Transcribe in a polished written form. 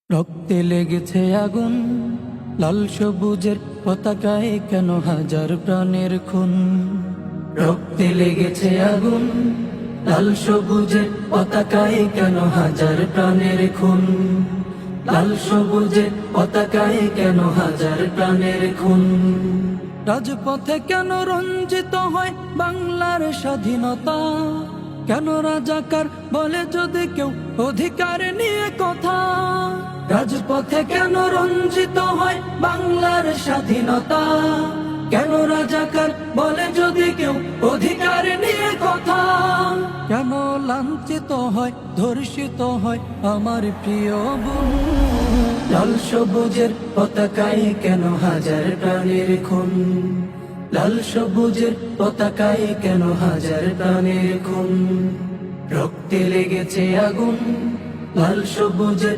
রক্তে লেগেছে আগুন, লাল সবুজের পতাকায় কেন হাজার প্রাণের খুন। রক্তে লেগেছে আগুন, লাল সবুজের পতাকায় কেন হাজার প্রাণের খুন। লাল সবুজের পতাকায় কেন হাজার প্রাণের খুন। রাজপথে কেন রঞ্জিত হয় বাংলার স্বাধীনতা, কেন রাজাকার বলে যদি কেউ অধিকার নিয়ে কথা। রাজপথে কেন রঞ্জিত হয় বাংলার স্বাধীনতা, কেন রাজাকার বলে যদি কেউ অধিকার নিয়ে কথা। কেন লাঞ্ছিত হয় ধর্ষিত হয় আমার প্রিয় বোন। লাল সবুজের পতাকায় কেন হাজার প্রাণের খুন। লাল সবুজের পতাকায় কেন হাজার প্রাণের খুন। রক্তে লেগেছে আগুন, লাল সবুজের